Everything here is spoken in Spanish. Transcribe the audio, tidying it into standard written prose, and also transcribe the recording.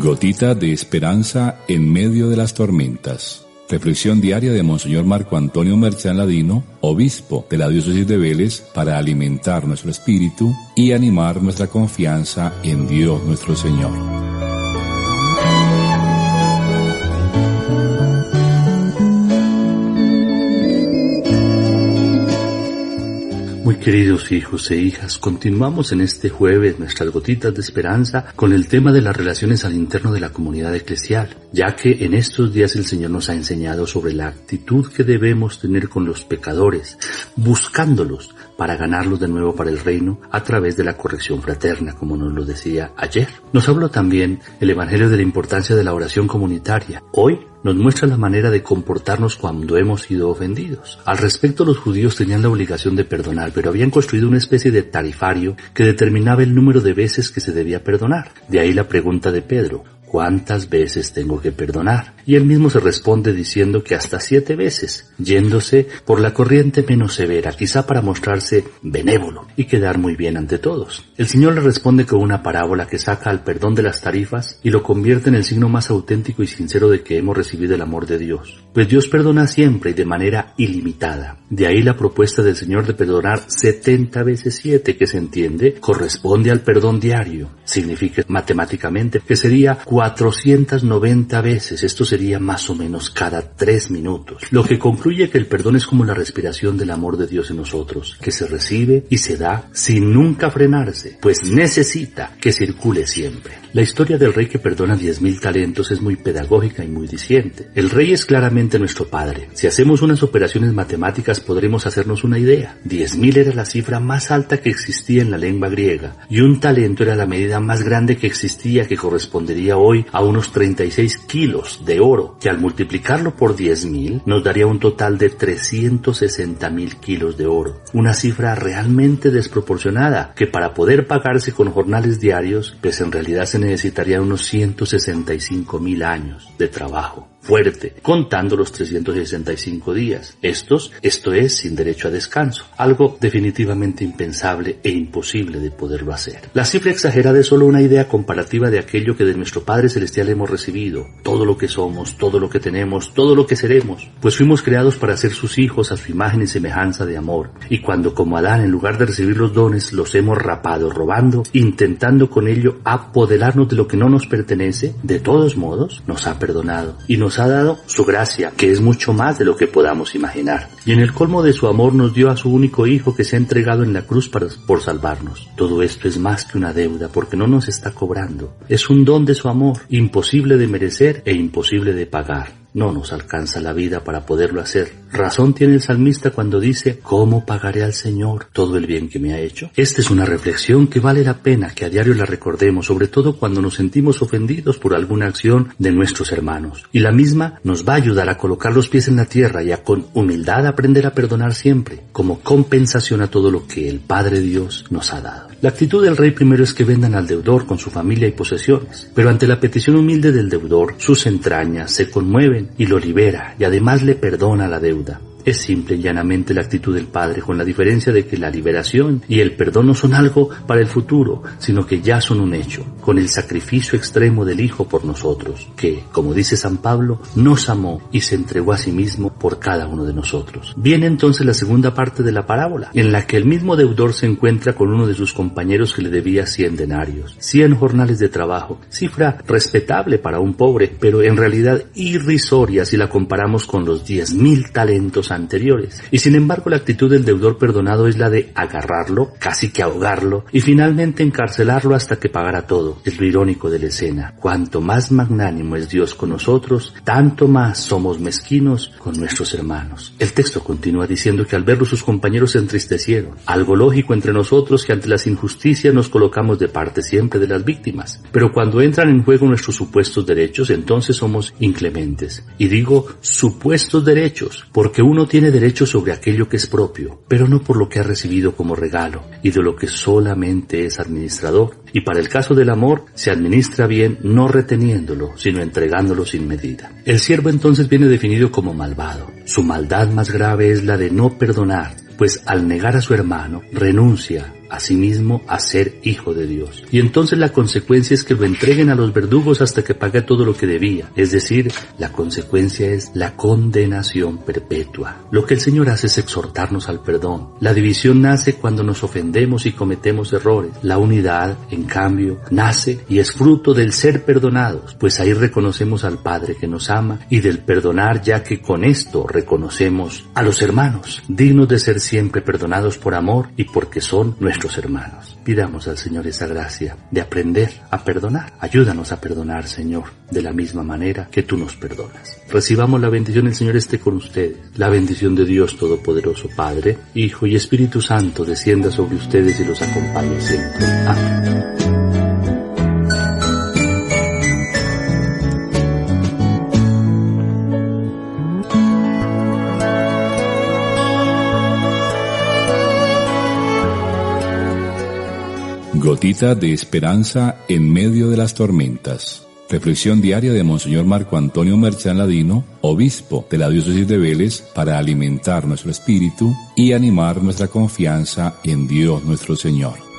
Gotita de esperanza en medio de las tormentas. Reflexión diaria de Monseñor Marco Antonio Merchán Ladino, obispo de la diócesis de Vélez, para alimentar nuestro espíritu y animar nuestra confianza en Dios nuestro Señor. Muy queridos hijos e hijas, continuamos en este jueves nuestras gotitas de esperanza con el tema de las relaciones al interno de la comunidad eclesial, ya que en estos días el Señor nos ha enseñado sobre la actitud que debemos tener con los pecadores, buscándolos para ganarlos de nuevo para el reino a través de la corrección fraterna, como nos lo decía ayer. Nos habló también el Evangelio de la importancia de la oración comunitaria. Hoy nos muestra la manera de comportarnos cuando hemos sido ofendidos. Al respecto, los judíos tenían la obligación de perdonar, pero habían construido una especie de tarifario que determinaba el número de veces que se debía perdonar. De ahí la pregunta de Pedro: ¿cuántas veces tengo que perdonar? Y él mismo se responde diciendo que hasta 7 veces, yéndose por la corriente menos severa, quizá para mostrarse benévolo y quedar muy bien ante todos. El Señor le responde con una parábola que saca al perdón de las tarifas y lo convierte en el signo más auténtico y sincero de que hemos recibido el amor de Dios. Pues Dios perdona siempre y de manera ilimitada. De ahí la propuesta del Señor de perdonar 70 veces 7, que se entiende corresponde al perdón diario. Significa matemáticamente que sería 490 veces, esto sería más o menos cada 3 minutos, lo que concluye que el perdón es como la respiración del amor de Dios en nosotros, que se recibe y se da sin nunca frenarse, pues necesita que circule siempre. La historia del rey que perdona 10,000 talentos es muy pedagógica y muy diciente. El rey es claramente nuestro padre. Si hacemos unas operaciones matemáticas podremos hacernos una idea. 10,000 era la cifra más alta que existía en la lengua griega, y un talento era la medida más grande que existía, que correspondería hoy a unos 36 kilos de oro, que al multiplicarlo por 10,000 nos daría un total de 360,000 kilos de oro. Una cifra realmente desproporcionada, que para poder pagarse con jornales diarios, pues en realidad se necesitarían unos 165,000 años de trabajo fuerte, contando los 365 días. Esto es sin derecho a descanso, algo definitivamente impensable e imposible de poderlo hacer. La cifra exagerada es solo una idea comparativa de aquello que de nuestro Padre Celestial hemos recibido, todo lo que somos, todo lo que tenemos, todo lo que seremos, pues fuimos creados para ser sus hijos a su imagen y semejanza de amor, y cuando como Adán, en lugar de recibir los dones, los hemos rapado, robando, intentando con ello apoderarnos de lo que no nos pertenece, de todos modos nos ha perdonado y nos ha dado su gracia, que es mucho más de lo que podamos imaginar. Y en el colmo de su amor nos dio a su único Hijo, que se ha entregado en la cruz por salvarnos. Todo esto es más que una deuda, porque no nos está cobrando. Es un don de su amor, imposible de merecer e imposible de pagar. No nos alcanza la vida para poderlo hacer. Razón tiene el salmista cuando dice: ¿cómo pagaré al Señor todo el bien que me ha hecho? Esta es una reflexión que vale la pena que a diario la recordemos, sobre todo cuando nos sentimos ofendidos por alguna acción de nuestros hermanos. Y la misma nos va a ayudar a colocar los pies en la tierra y a con humildad aprender a perdonar siempre, como compensación a todo lo que el Padre Dios nos ha dado. La actitud del rey primero es que vendan al deudor con su familia y posesiones, pero ante la petición humilde del deudor, sus entrañas se conmueven y lo libera, y además le perdona la deuda. Es simple y llanamente la actitud del Padre, con la diferencia de que la liberación y el perdón no son algo para el futuro, sino que ya son un hecho, con el sacrificio extremo del Hijo por nosotros, que, como dice San Pablo, nos amó y se entregó a sí mismo por cada uno de nosotros. Viene entonces la segunda parte de la parábola, en la que el mismo deudor se encuentra con uno de sus compañeros que le debía 100 denarios, 100 jornales de trabajo, cifra respetable para un pobre, pero en realidad irrisoria si la comparamos con los 10,000 talentos anteriores. Y sin embargo la actitud del deudor perdonado es la de agarrarlo, casi que ahogarlo, y finalmente encarcelarlo hasta que pagara todo. Es lo irónico de la escena. Cuanto más magnánimo es Dios con nosotros, tanto más somos mezquinos con nuestros hermanos. El texto continúa diciendo que al verlo sus compañeros se entristecieron. Algo lógico entre nosotros, que ante las injusticias nos colocamos de parte siempre de las víctimas. Pero cuando entran en juego nuestros supuestos derechos, entonces somos inclementes. Y digo supuestos derechos, porque uno tiene derecho sobre aquello que es propio, pero no por lo que ha recibido como regalo y de lo que solamente es administrador. Y para el caso del amor, se administra bien no reteniéndolo, sino entregándolo sin medida. El siervo entonces viene definido como malvado. Su maldad más grave es la de no perdonar, pues al negar a su hermano, renuncia asimismo a ser hijo de Dios. Y entonces la consecuencia es que lo entreguen a los verdugos hasta que pague todo lo que debía. Es decir, la consecuencia es la condenación perpetua. Lo que el Señor hace es exhortarnos al perdón. La división nace cuando nos ofendemos y cometemos errores. La unidad, en cambio, nace y es fruto del ser perdonados, pues ahí reconocemos al Padre que nos ama y del perdonar, ya que con esto reconocemos a los hermanos, dignos de ser siempre perdonados por amor y porque son nuestros hermanos. Pidamos al Señor esa gracia de aprender a perdonar. Ayúdanos a perdonar, Señor, de la misma manera que tú nos perdonas. Recibamos la bendición, el Señor esté con ustedes. La bendición de Dios Todopoderoso, Padre, Hijo y Espíritu Santo, descienda sobre ustedes y los acompañe siempre. Amén. Gotita de esperanza en medio de las tormentas. Reflexión diaria de Monseñor Marco Antonio Merchán Ladino, obispo de la diócesis de Vélez, para alimentar nuestro espíritu y animar nuestra confianza en Dios nuestro Señor.